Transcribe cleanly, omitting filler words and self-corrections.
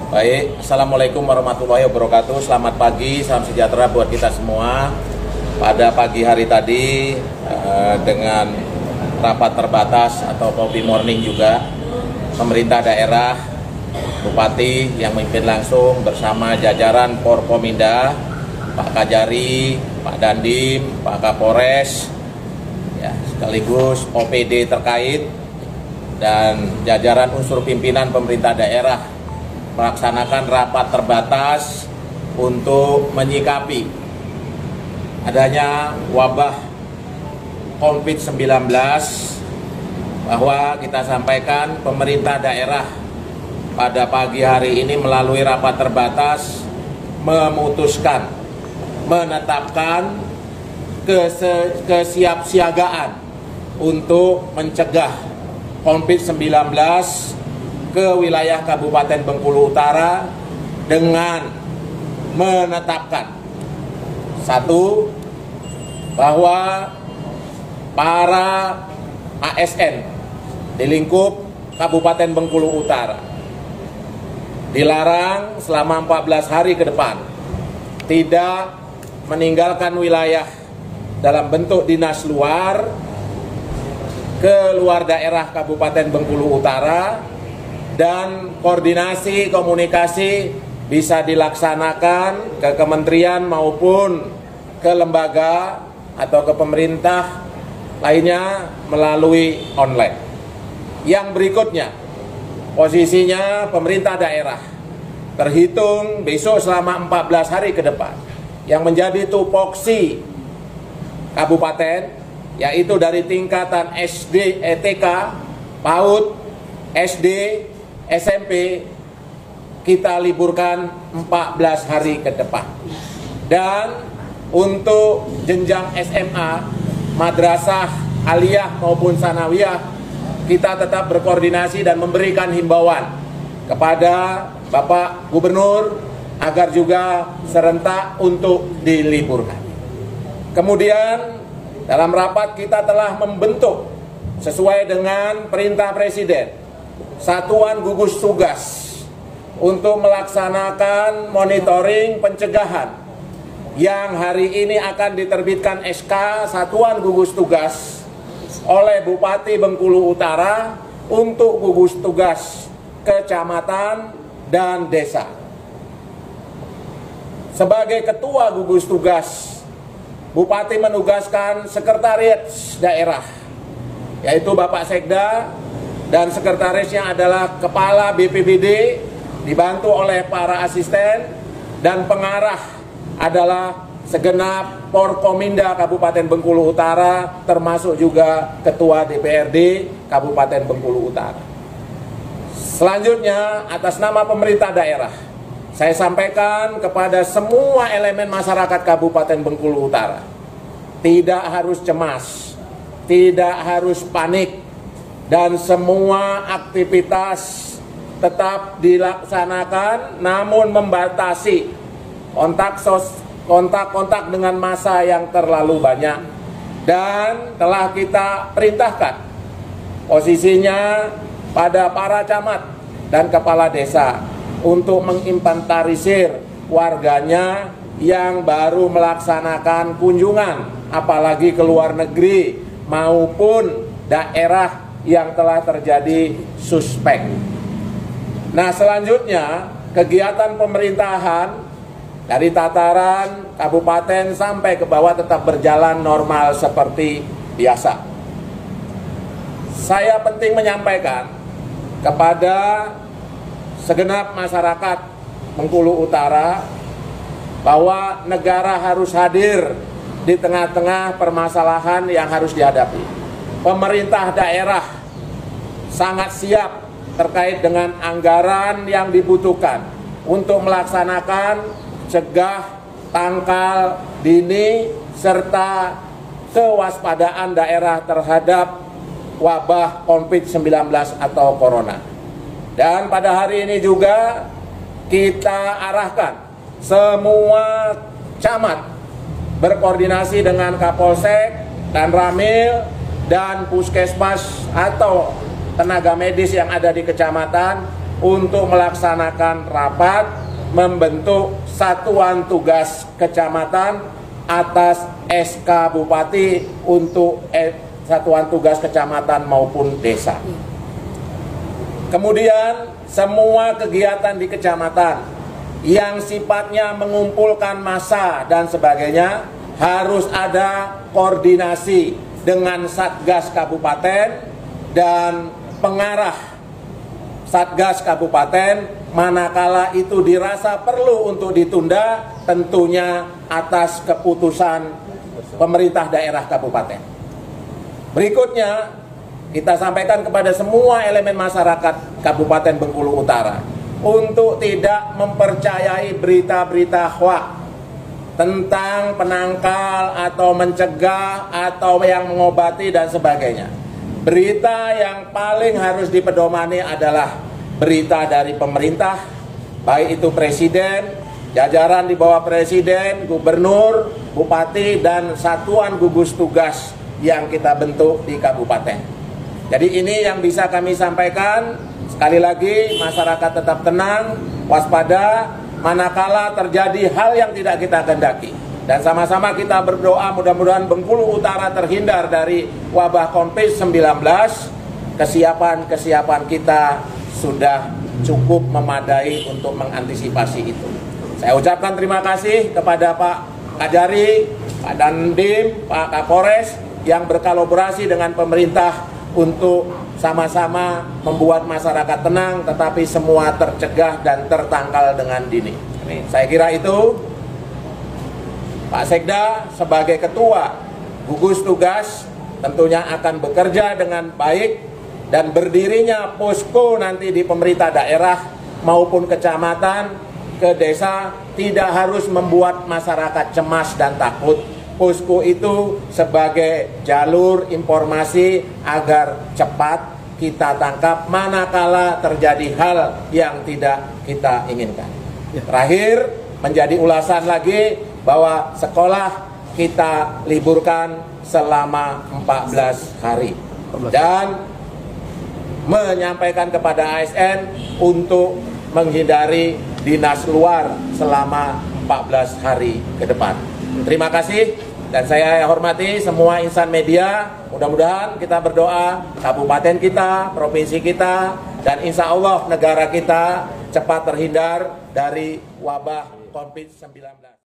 Baik, Assalamualaikum warahmatullahi wabarakatuh. Selamat pagi, salam sejahtera buat kita semua. Pada pagi hari tadi dengan rapat terbatas atau coffee morning juga, pemerintah daerah, Bupati yang memimpin langsung bersama jajaran Forkominda, Pak Kajari, Pak Dandim, Pak Kapolres, ya, sekaligus OPD terkait dan jajaran unsur pimpinan pemerintah daerah melaksanakan rapat terbatas untuk menyikapi adanya wabah COVID-19, bahwa kita sampaikan pemerintah daerah pada pagi hari ini melalui rapat terbatas memutuskan menetapkan kesiapsiagaan untuk mencegah COVID-19 ke wilayah Kabupaten Bengkulu Utara dengan menetapkan satu, bahwa para ASN di lingkup Kabupaten Bengkulu Utara dilarang selama 14 hari ke depan tidak meninggalkan wilayah dalam bentuk dinas luar ke luar daerah Kabupaten Bengkulu Utara, dan koordinasi komunikasi bisa dilaksanakan ke kementerian maupun ke lembaga atau ke pemerintah lainnya melalui online. Yang berikutnya, posisinya pemerintah daerah terhitung besok selama 14 hari ke depan yang menjadi tupoksi kabupaten, yaitu dari tingkatan SD, TK, PAUD, SD, SMP, kita liburkan 14 hari ke depan. Dan untuk jenjang SMA, madrasah, aliyah maupun sanawiyah, kita tetap berkoordinasi dan memberikan himbauan kepada Bapak Gubernur agar juga serentak untuk diliburkan. Kemudian dalam rapat kita telah membentuk sesuai dengan perintah Presiden satuan gugus tugas untuk melaksanakan monitoring pencegahan, yang hari ini akan diterbitkan SK satuan gugus tugas oleh Bupati Bengkulu Utara untuk gugus tugas kecamatan dan desa. Sebagai ketua gugus tugas, Bupati menugaskan sekretariat daerah, yaitu Bapak Sekda, dan sekretarisnya adalah Kepala BPBD, dibantu oleh para asisten, dan pengarah adalah segenap Forkominda Kabupaten Bengkulu Utara, termasuk juga Ketua DPRD Kabupaten Bengkulu Utara. Selanjutnya, atas nama pemerintah daerah, saya sampaikan kepada semua elemen masyarakat Kabupaten Bengkulu Utara, tidak harus cemas, tidak harus panik, dan semua aktivitas tetap dilaksanakan, namun membatasi kontak dengan massa yang terlalu banyak. Dan telah kita perintahkan posisinya pada para camat dan kepala desa untuk menginventarisir warganya yang baru melaksanakan kunjungan, apalagi ke luar negeri maupun daerah yang telah terjadi suspek. Nah, selanjutnya kegiatan pemerintahan dari tataran kabupaten sampai ke bawah tetap berjalan normal seperti biasa. Saya penting menyampaikan kepada segenap masyarakat Bengkulu Utara bahwa negara harus hadir di tengah-tengah permasalahan yang harus dihadapi. Pemerintah daerah sangat siap terkait dengan anggaran yang dibutuhkan untuk melaksanakan cegah, tangkal dini, serta kewaspadaan daerah terhadap wabah COVID-19 atau Corona. Dan pada hari ini juga kita arahkan semua camat berkoordinasi dengan Kapolsek dan Ramil dan puskesmas atau tenaga medis yang ada di kecamatan untuk melaksanakan rapat membentuk satuan tugas kecamatan atas SK Bupati untuk satuan tugas kecamatan maupun desa. Kemudian semua kegiatan di kecamatan yang sifatnya mengumpulkan massa dan sebagainya harus ada koordinasi dengan Satgas Kabupaten dan pengarah Satgas Kabupaten manakala itu dirasa perlu untuk ditunda, tentunya atas keputusan pemerintah daerah kabupaten. Berikutnya, kita sampaikan kepada semua elemen masyarakat Kabupaten Bengkulu Utara untuk tidak mempercayai berita-berita hoaks tentang penangkal atau mencegah atau yang mengobati dan sebagainya. Berita yang paling harus dipedomani adalah berita dari pemerintah, baik itu presiden, jajaran di bawah presiden, gubernur, bupati, dan satuan gugus tugas yang kita bentuk di kabupaten. Jadi ini yang bisa kami sampaikan. Sekali lagi, masyarakat tetap tenang, waspada, manakala terjadi hal yang tidak kita kehendaki. Dan sama-sama kita berdoa mudah-mudahan Bengkulu Utara terhindar dari wabah COVID-19. Kesiapan kita sudah cukup memadai untuk mengantisipasi itu. Saya ucapkan terima kasih kepada Pak Kajari, Pak Dandim, Pak Kapolres yang berkolaborasi dengan pemerintah untuk sama-sama membuat masyarakat tenang, tetapi semua tercegah dan tertangkal dengan dini. Saya kira itu Pak Sekda sebagai ketua gugus tugas tentunya akan bekerja dengan baik, dan berdirinya posko nanti di pemerintah daerah maupun kecamatan ke desa tidak harus membuat masyarakat cemas dan takut. Posko itu sebagai jalur informasi agar cepat kita tangkap manakala terjadi hal yang tidak kita inginkan. Terakhir, menjadi ulasan lagi bahwa sekolah kita liburkan selama 14 hari. Dan menyampaikan kepada ASN untuk menghindari dinas luar selama 14 hari ke depan. Terima kasih, dan saya hormati semua insan media. Mudah-mudahan kita berdoa kabupaten kita, provinsi kita, dan insya Allah negara kita cepat terhindar dari wabah COVID-19.